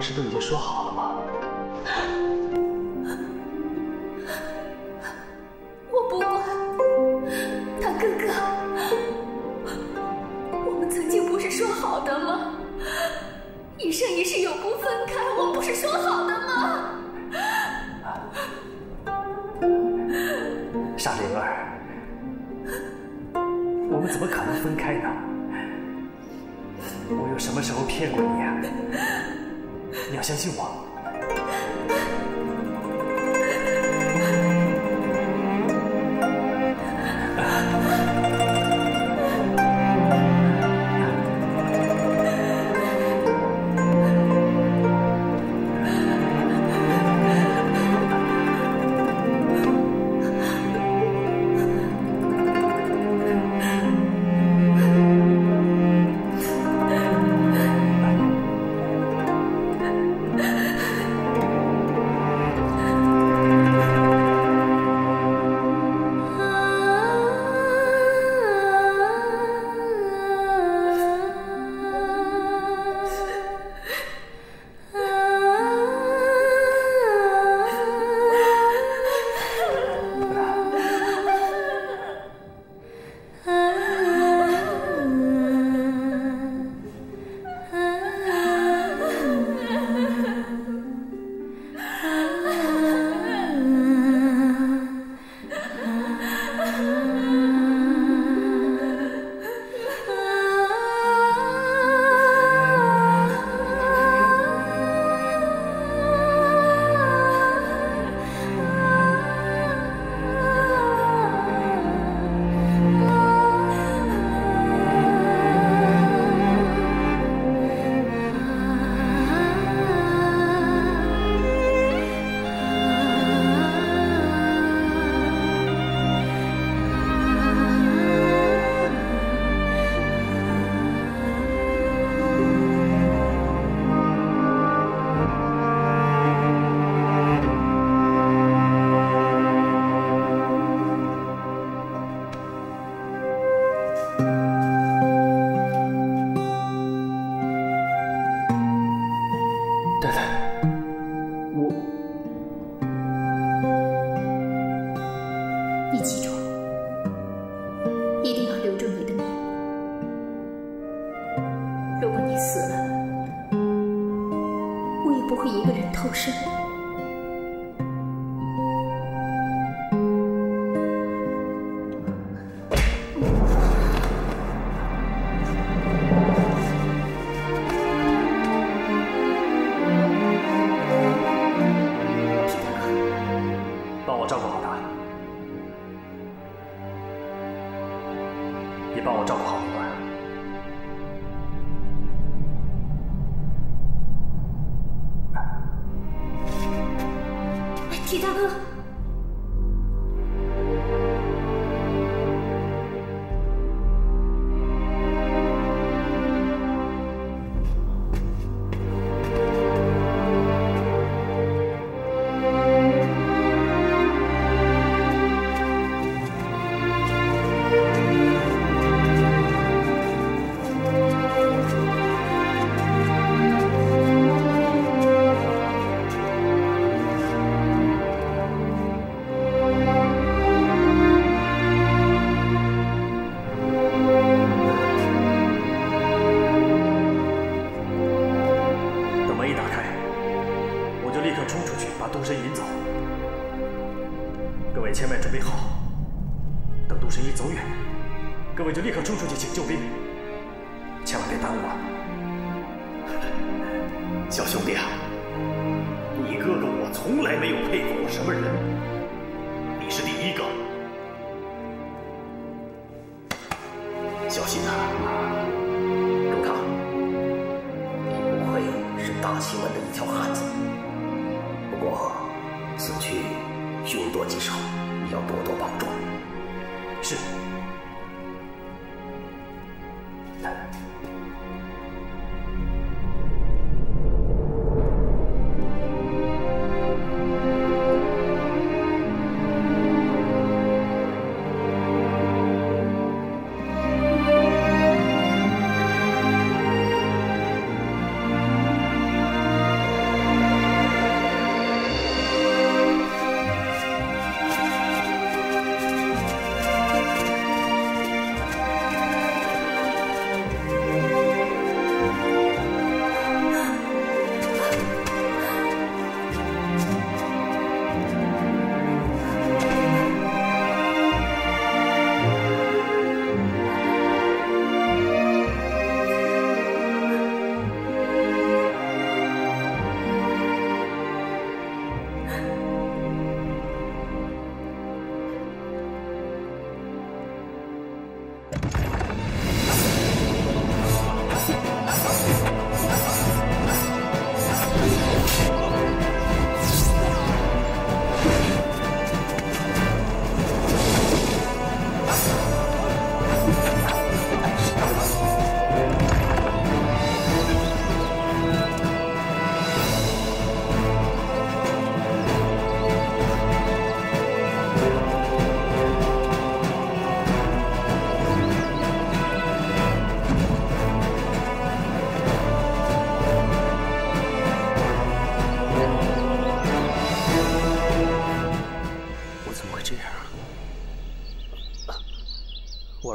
是都已经说好了吗？我不管，堂哥哥，我们曾经不是说好的吗？一生一世永不分开，我们不是说好的吗？傻灵儿，我们怎么可能分开呢？我又什么时候骗过你呀？你要相信我。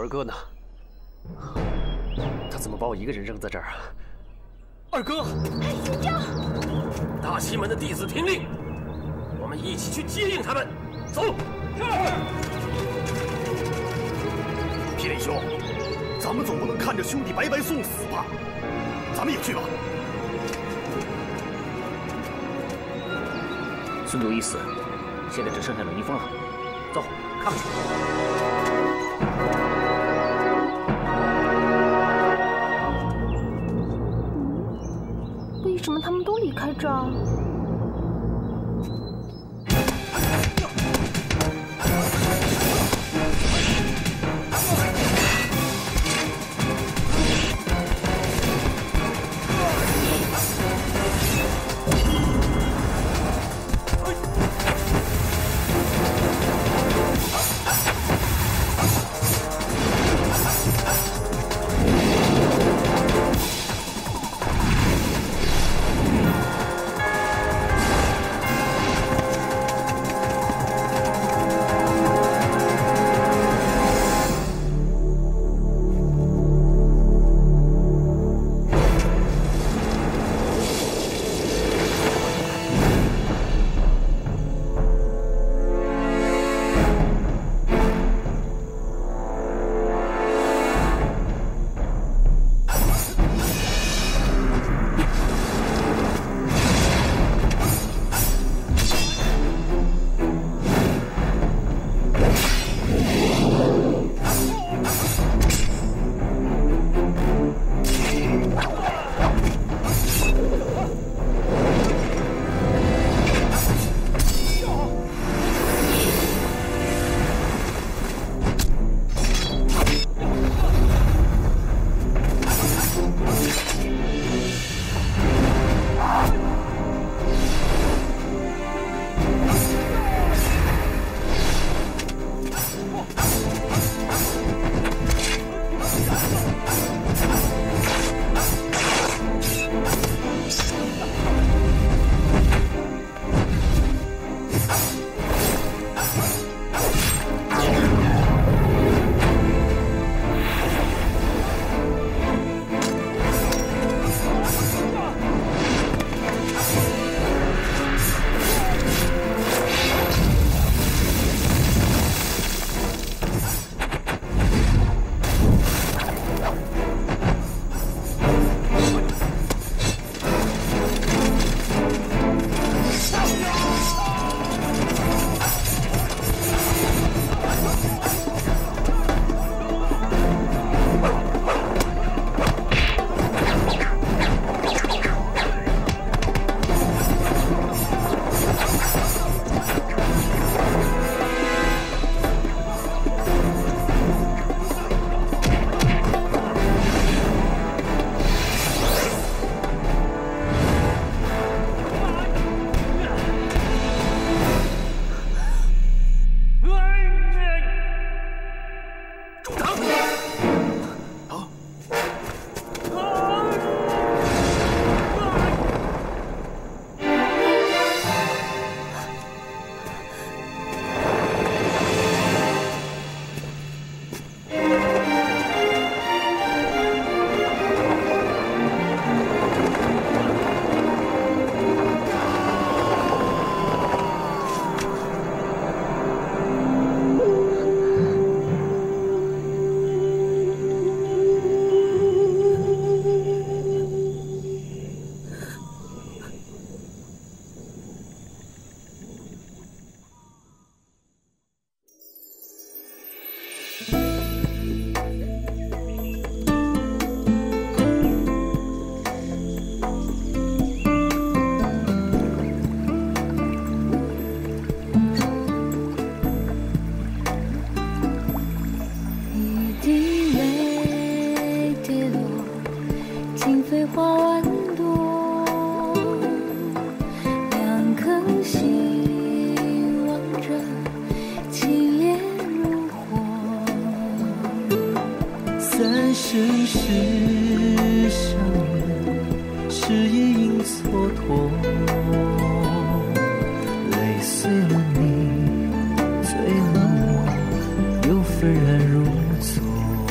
二哥呢？他怎么把我一个人扔在这儿啊？二哥，姓张，大西门的弟子听令，我们一起去接应他们。走。皮脸兄，咱们总不能看着兄弟白白送死吧？咱们也去吧。孙祖一死，现在只剩下冷一峰了。走，看看去。为什么他们都离开这儿？纷然如昨。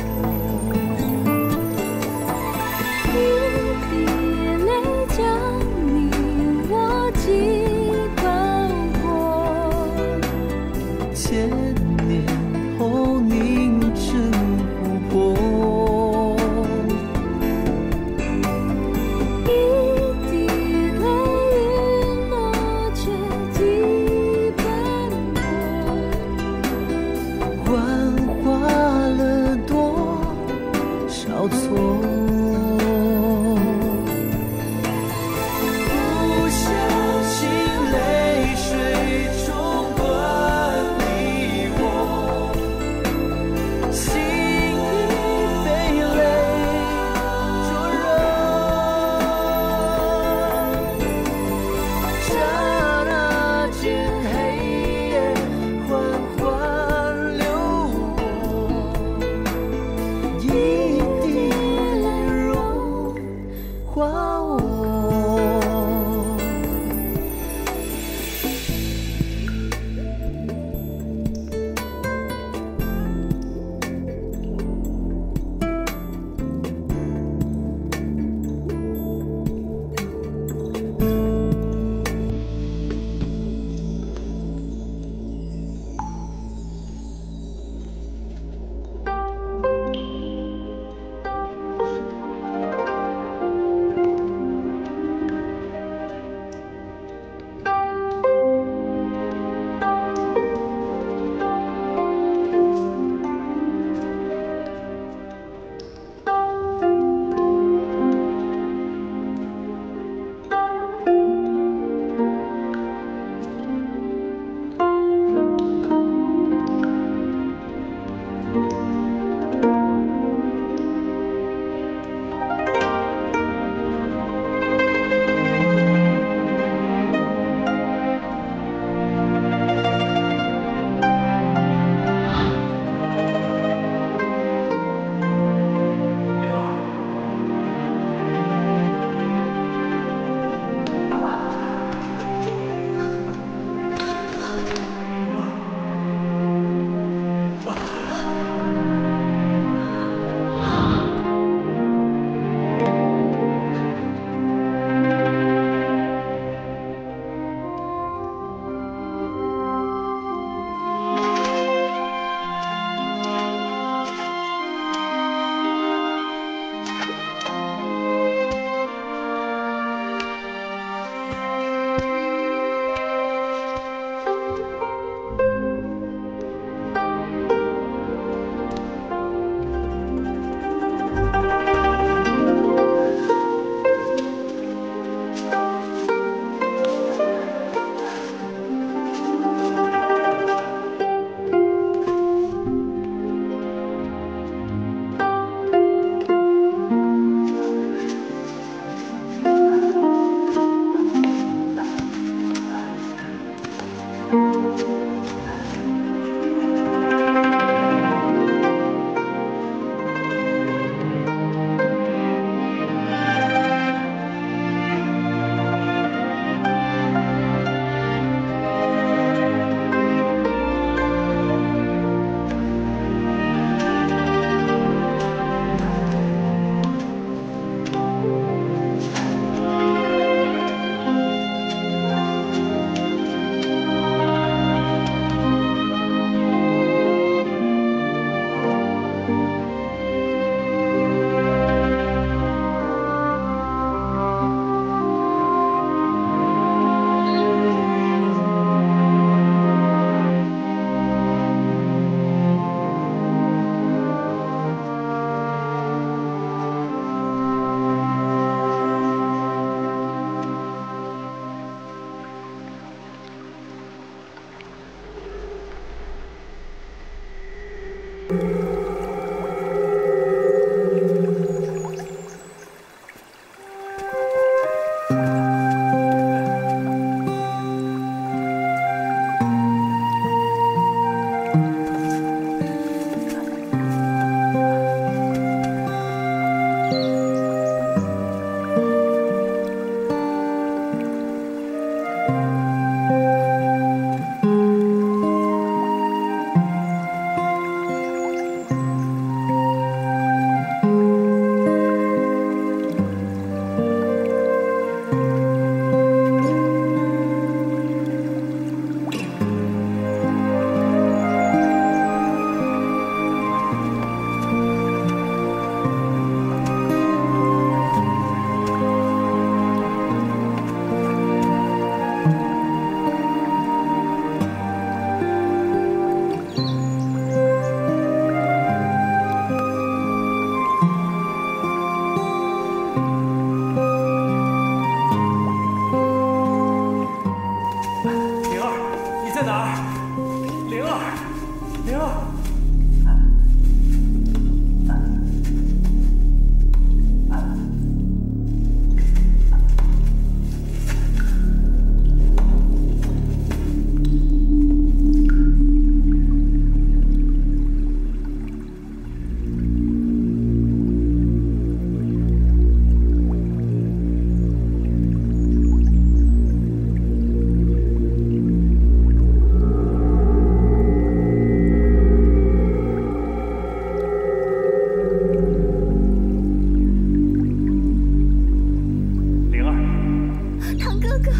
哥，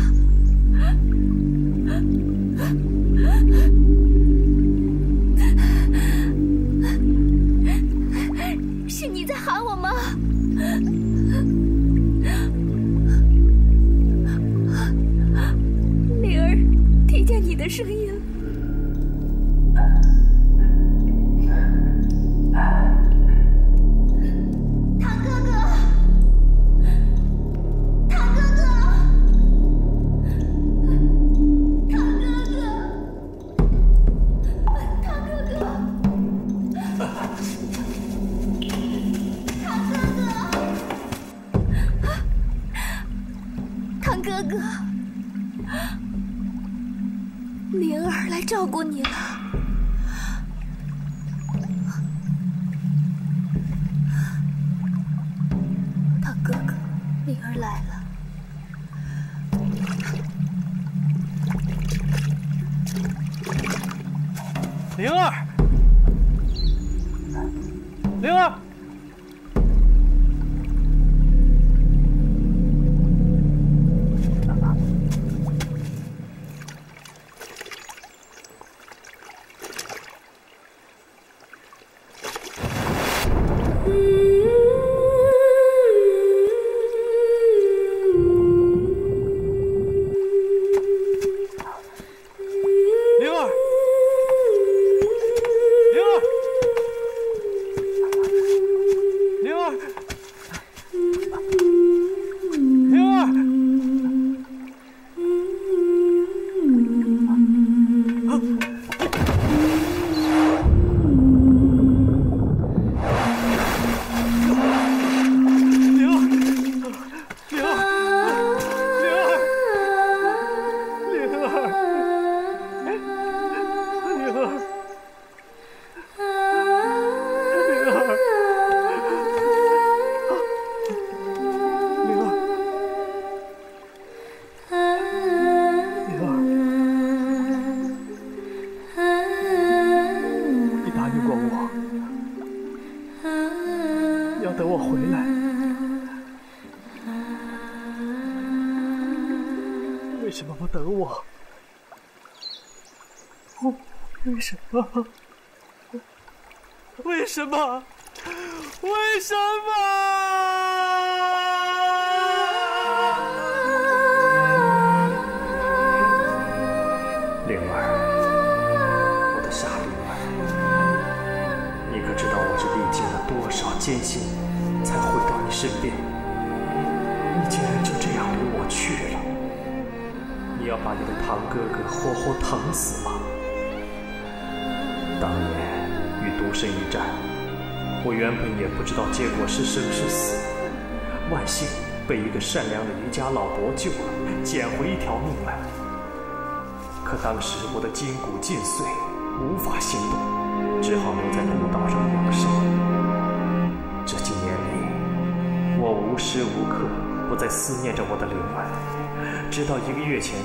是你在喊我吗？灵儿，听见你的声音了。 哥哥，灵儿来照顾你了。堂哥哥，灵儿来了。灵儿，灵儿。 等我回来，为什么不等我？为什么？为什么？为什么？灵儿，我的傻灵儿，你可知道我是历经了多少艰辛才回到你身边？你竟然就这样离我去了！你要把你的堂哥哥活活疼死吗？当年与独身一战，我原本也不知道结果是生是死，万幸被一个善良的渔家老伯救了，捡回一条命来。可当时我的筋骨尽碎，无法行动，只好留在孤岛上养伤。这几年里，我无时无刻不在思念着我的灵儿，直到1个月前，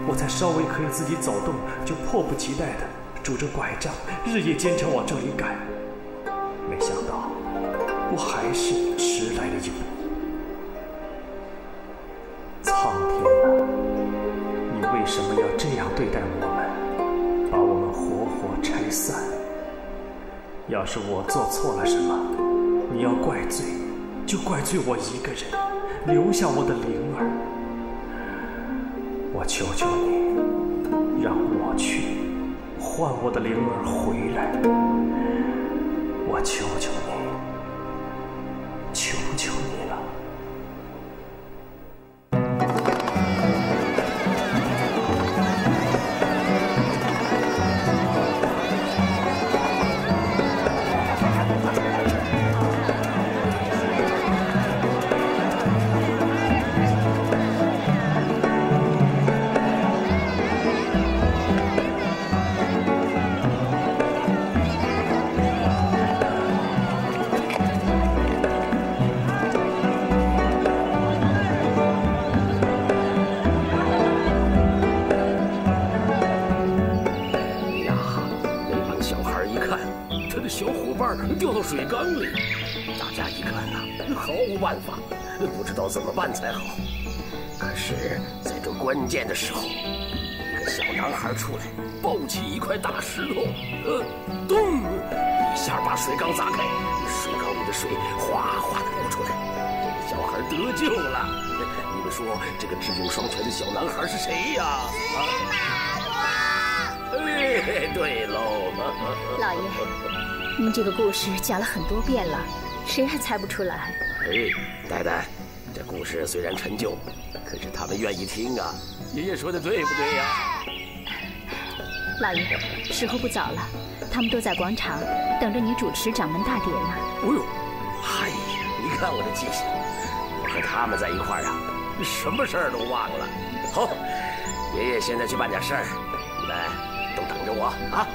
我才稍微可以自己走动，就迫不及待地拄着拐杖，日夜兼程往这里赶。没想到，我还是迟来了一步。苍天啊，你为什么要这样对待我们，把我们活活拆散？要是我做错了什么，你要怪罪，就怪罪我一个人，留下我的灵儿。我求求你，让我去，换我的灵儿回来。我求求你，求求你了。掉到水缸里，大家一看呐，毫无办法，不知道怎么办才好。可是，在个关键的时候，一个小男孩出来，抱起一块大石头，咚，一下把水缸砸开，水缸里的水哗哗的流出来，小孩得救了。你们说这个智勇双全的小男孩是谁呀？哎，对喽。老爷，您这个故事讲了很多遍了，谁还猜不出来？哎，呆呆，这故事虽然陈旧，可是他们愿意听啊。爷爷说的对不对呀？老爷，时候不早了，他们都在广场等着你主持掌门大典呢。哦呦，哎呀，你看我这记性，我和他们在一块儿啊，什么事儿都忘了。好，爷爷现在去办点事儿，你们都等着我啊。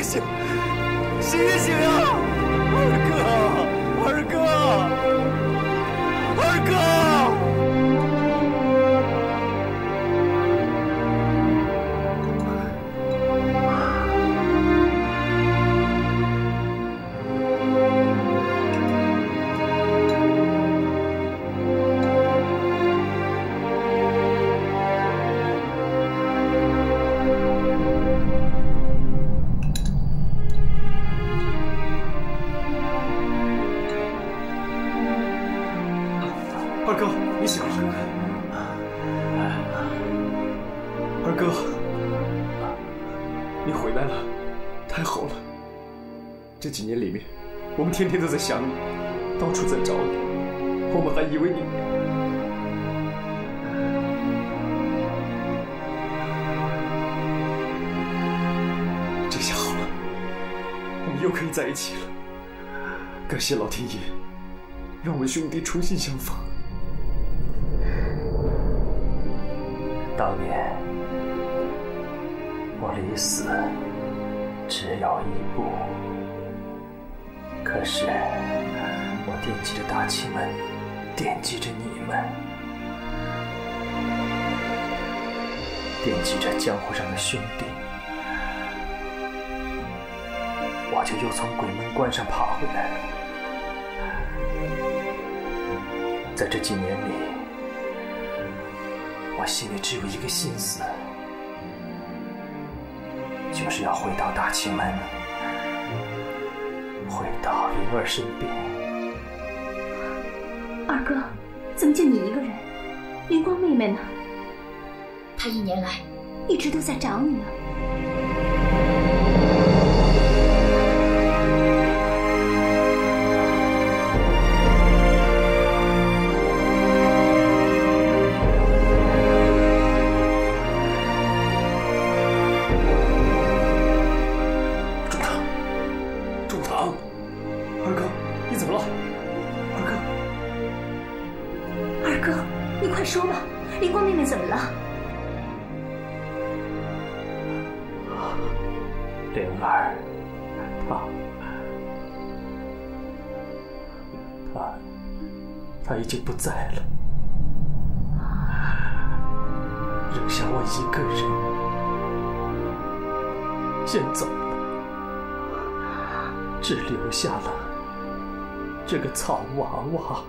醒醒，醒一醒呀！二哥，二哥！二哥，你醒了。二哥，你回来了，太好了。这几年里面，我们天天都在想你，到处在找你，我们还以为你……这下好了，我们又可以在一起了。感谢老天爷，让我们兄弟重新相逢。当年我离死只有一步，可是我惦记着大齐门，惦记着你们，惦记着江湖上的兄弟，我就又从鬼门关上爬回来了。在这几年里，我心里只有一个心思，就是要回到大齐门，回到灵儿身边。二哥，怎么就你一个人？灵光妹妹呢？她1年来一直都在找你呢。快说吧，灵光妹妹怎么了？灵儿，她已经不在了，扔下我一个人，先走了，只留下了这个草娃娃。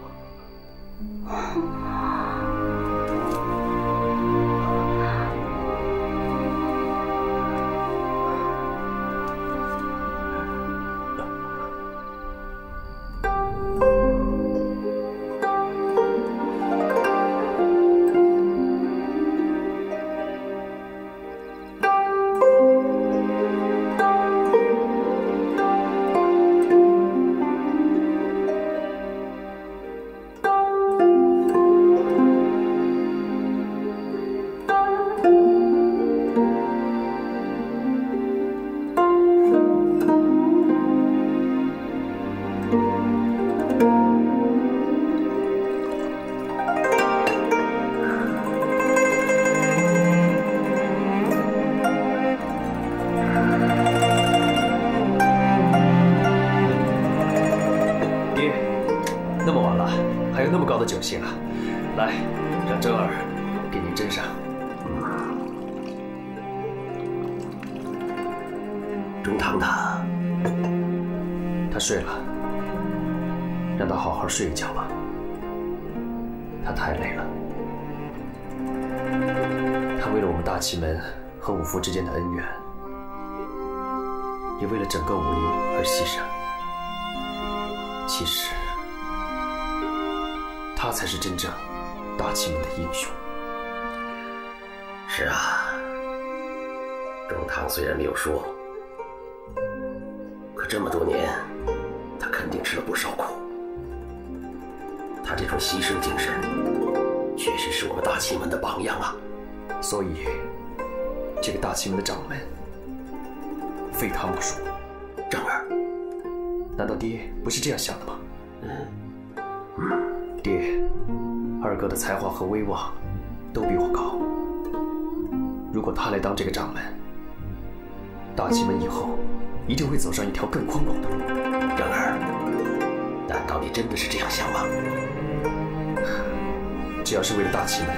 酒兴啊！来，让真儿给您斟上。中堂他睡了，让他好好睡一觉吧。他太累了。他为了我们大齐门和五福之间的恩怨，也为了整个武林而牺牲。其实。他才是真正大齐门的英雄。是啊，中堂虽然没有说，可这么多年，他肯定吃了不少苦。他这种牺牲精神，确实是我们大齐门的榜样啊。所以，这个大齐门的掌门，非他莫属。正儿，难道爹不是这样想的吗？爹，二哥的才华和威望都比我高。如果他来当这个掌门，大齐门以后一定会走上一条更宽广的路。然而，难道你真的是这样想吗？只要是为了大齐门，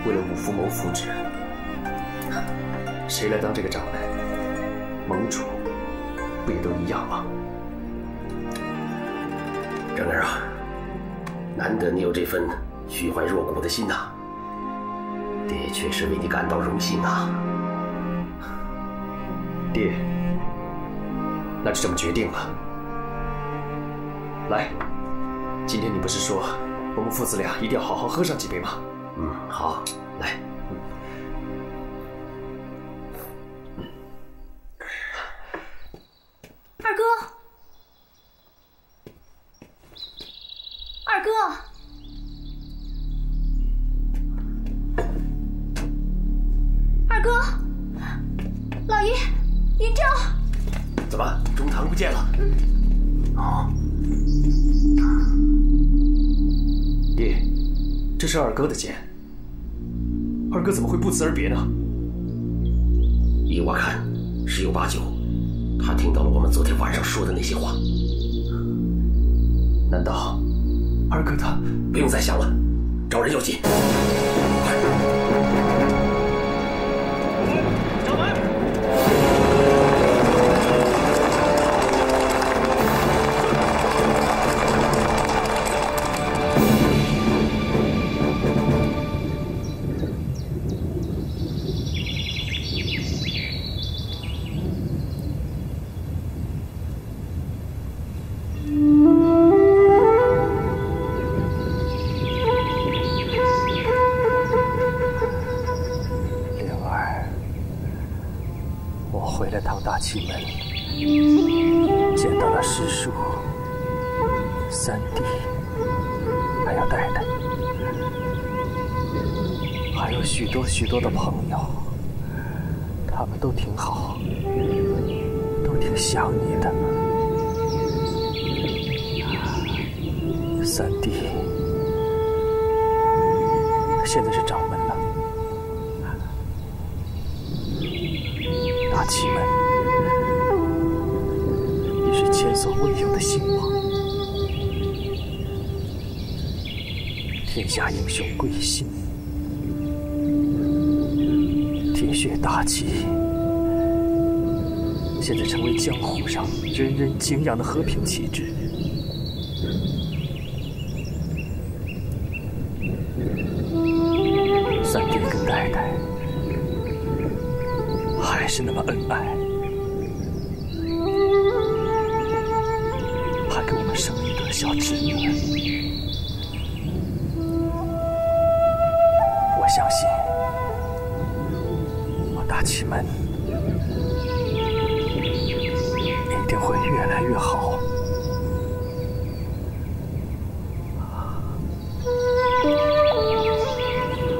为了五福谋福祉，谁来当这个掌门、盟主，不也都一样吗？正儿啊，难得你有这份虚怀若谷的心呐，爹确实为你感到荣幸啊。爹，那就这么决定了。来，今天你不是说我们父子俩一定要好好喝上几杯吗？好，来。二哥，二哥，二哥，老爷，云昭，怎么中堂不见了？哦，爹，这是二哥的剑，二哥怎么会不辞而别呢？依我看，十有八九，他听到了我们昨天晚上说的那些话。难道二哥他……不用再想了，找人要紧。快！掌门！回了趟大齐门，见到了师叔、三弟，还有戴戴，还有许多许多的朋友，他们都挺好，都挺想你的。三弟现在是掌门了。大齐门也是前所未有的兴旺，天下英雄归心，铁血大齐现在成为江湖上人人敬仰的和平旗帜。三弟跟戴戴还是那么恩爱，还给我们生了一对小侄女。我相信，我大齐门一定会越来越好。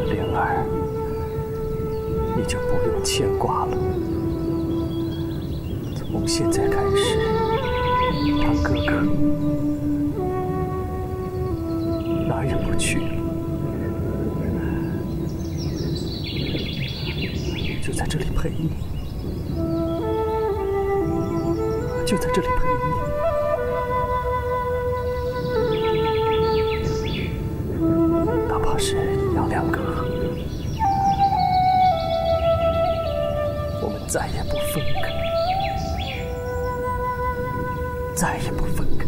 灵儿，你就不用牵挂了。从现在开始，他哥哥哪儿也不去了，就在这里陪你，就在这里陪你。哪怕是阴阳两隔，我们再也不分开。再也不分开。